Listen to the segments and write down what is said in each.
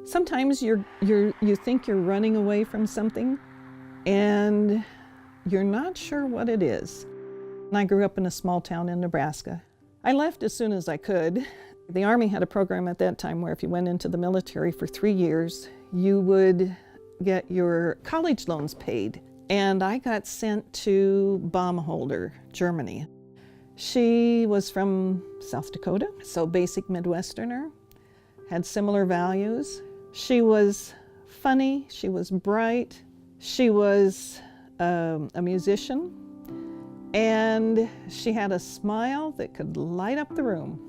Sometimes you think you're running away from something and you're not sure what it is. I grew up in a small town in Nebraska. I left as soon as I could. The Army had a program at that time where if you went into the military for 3 years, you would get your college loans paid. And I got sent to Baumholder, Germany. She was from South Dakota, so basic Midwesterner, had similar values. She was funny, she was bright, she was a musician, and she had a smile that could light up the room.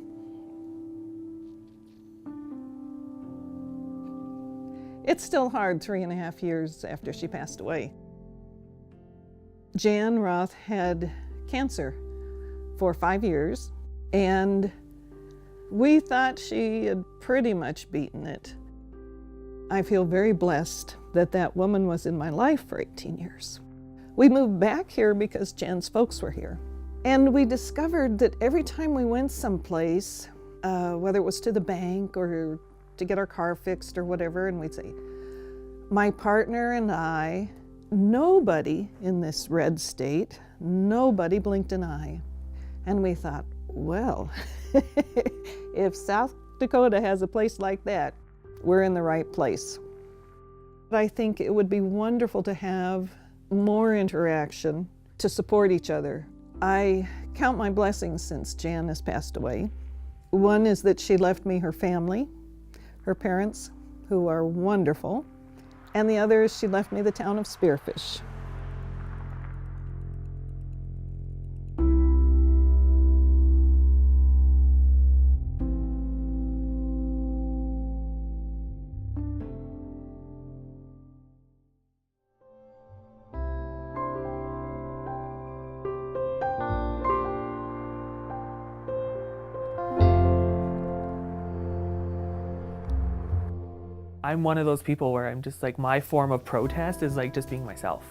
It's still hard 3.5 years after she passed away. Jan Roth had cancer for 5 years, and we thought she had pretty much beaten it. I feel very blessed that that woman was in my life for 18 years. We moved back here because Jan's folks were here. And we discovered that every time we went someplace, whether it was to the bank or to get our car fixed or whatever, and we'd say, my partner and I, nobody in this red state, nobody blinked an eye. And we thought, well, if South Dakota has a place like that, we're in the right place. I think it would be wonderful to have more interaction to support each other. I count my blessings since Jan has passed away. One is that she left me her family, her parents, who are wonderful, and the other is she left me the town of Spearfish. I'm one of those people where I'm just like, my form of protest is like just being myself.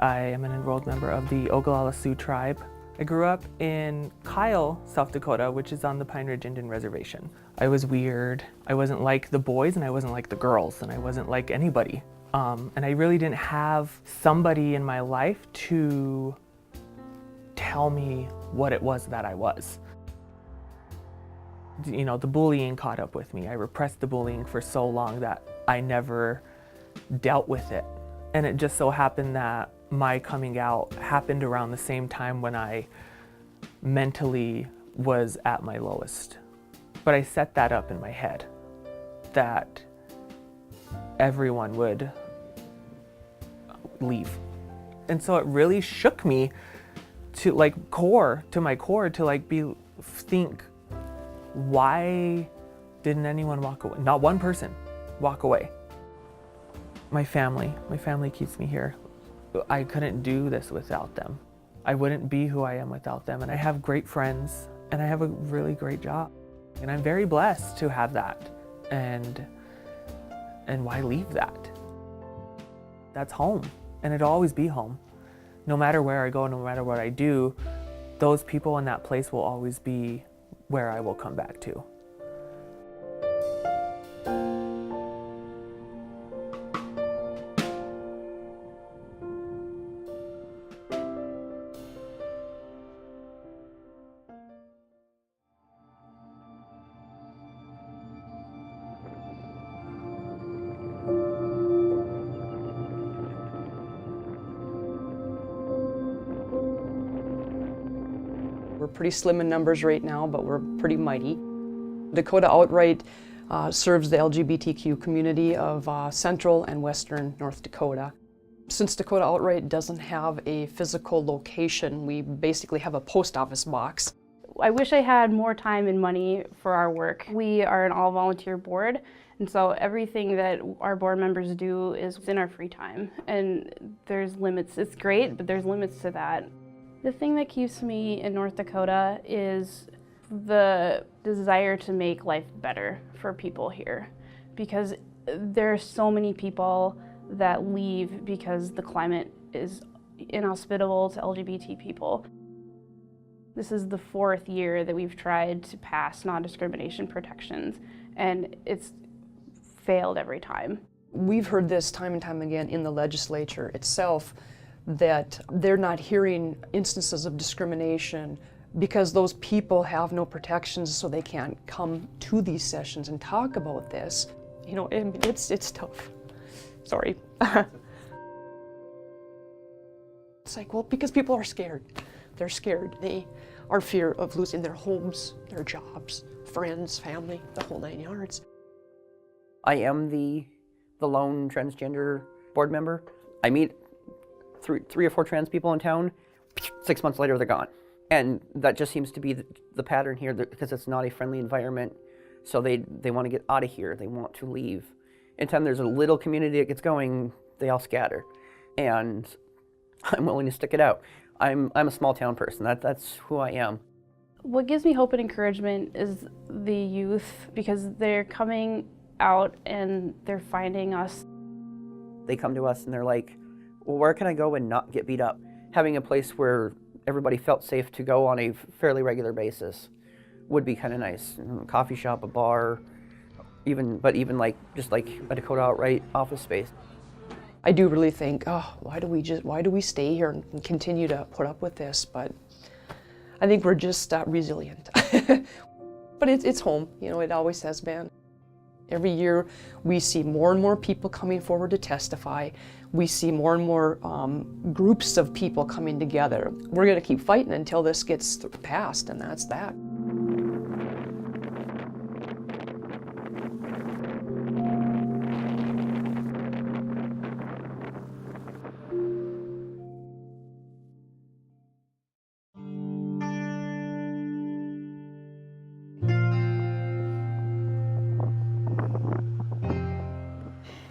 I am an enrolled member of the Ogallala Sioux tribe. I grew up in Kyle, South Dakota, which is on the Pine Ridge Indian Reservation. I was weird. I wasn't like the boys and I wasn't like the girls and I wasn't like anybody. And I really didn't have somebody in my life to tell me what it was that I was. You know, the bullying caught up with me. I repressed the bullying for so long that I never dealt with it. And it just so happened that my coming out happened around the same time when I mentally was at my lowest. But I set that up in my head that everyone would leave. And so it really shook me to my core to think, why didn't anyone walk away? Not one person walk away. My family keeps me here. I couldn't do this without them. I wouldn't be who I am without them. And I have great friends and I have a really great job. And I'm very blessed to have that. And why leave that? That's home, and it'll always be home. No matter where I go, no matter what I do, those people in that place will always be where I will come back to. We're pretty slim in numbers right now, but we're pretty mighty. Dakota Outright serves the LGBTQ community of central and western North Dakota. Since Dakota Outright doesn't have a physical location, we basically have a post office box. I wish I had more time and money for our work. We are an all-volunteer board, and so everything that our board members do is in our free time. And there's limits. It's great, but there's limits to that. The thing that keeps me in North Dakota is the desire to make life better for people here, because there are so many people that leave because the climate is inhospitable to LGBT people. This is the 4th year that we've tried to pass non-discrimination protections, and it's failed every time. We've heard this time and time again in the legislature itself, that they're not hearing instances of discrimination because those people have no protections, so they can't come to these sessions and talk about this. You know, it's tough. Sorry. It's like, well, because people are scared. They're scared. They are fear of losing their homes, their jobs, friends, family, the whole 9 yards. I am the lone transgender board member. I meet three or four trans people in town. 6 months later, they're gone. And that just seems to be the pattern here, because it's not a friendly environment. So they want to get out of here. They want to leave. Anytime there's a little community that gets going, they all scatter. And I'm willing to stick it out. I'm a small town person. That's who I am. What gives me hope and encouragement is the youth, because they're coming out and they're finding us. They come to us and they're like, well, where can I go and not get beat up? Having a place where everybody felt safe to go on a fairly regular basis would be kind of nice. A coffee shop, a bar, even like just like a Dakota outright office space. I do really think, oh, why do we stay here and continue to put up with this? But I think we're just resilient. But it's home, you know, it always has been. Every year we see more and more people coming forward to testify. We see more and more groups of people coming together. We're going to keep fighting until this gets passed, and that's that.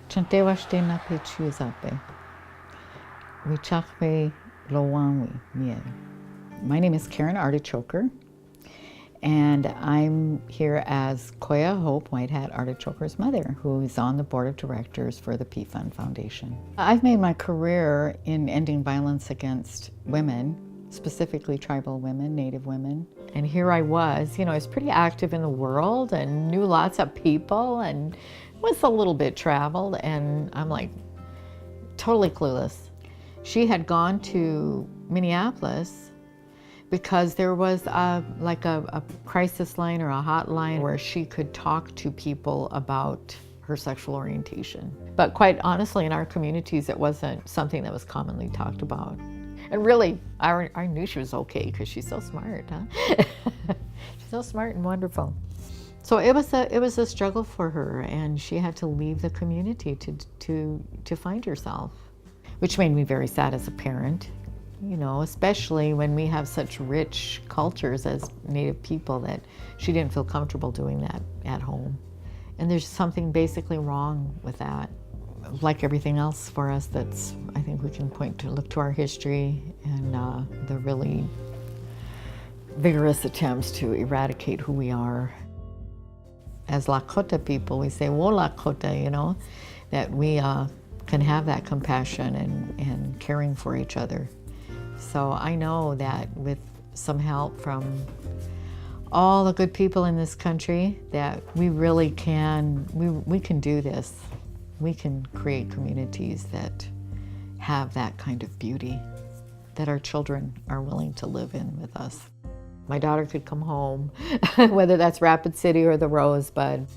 Chantewashte pe chuzape. Wichakwe lowanwi miel. My name is Karen Artichoker, and I'm here as Koya Hope White Hat Artichoker's mother, who is on the board of directors for the PFund Foundation. I've made my career in ending violence against women, specifically tribal women, Native women. And here I was, you know, I was pretty active in the world and knew lots of people and was a little bit traveled, and I'm like totally clueless. She had gone to Minneapolis because there was like a crisis line or a hotline where she could talk to people about her sexual orientation. But quite honestly, in our communities, it wasn't something that was commonly talked about. And really, I knew she was okay because she's so smart, huh? She's so smart and wonderful. So it was a struggle for her, and she had to leave the community to find herself, which made me very sad as a parent, you know, especially when we have such rich cultures as Native people, that she didn't feel comfortable doing that at home. And there's something basically wrong with that. Like everything else for us, that's, I think we can look to our history and the really vigorous attempts to eradicate who we are. As Lakota people, we say, "Wo Lakota," you know, that we can have that compassion and caring for each other. So I know that with some help from all the good people in this country, that we really can, we can do this. We can create communities that have that kind of beauty that our children are willing to live in with us. My daughter could come home, whether that's Rapid City or the Rosebud.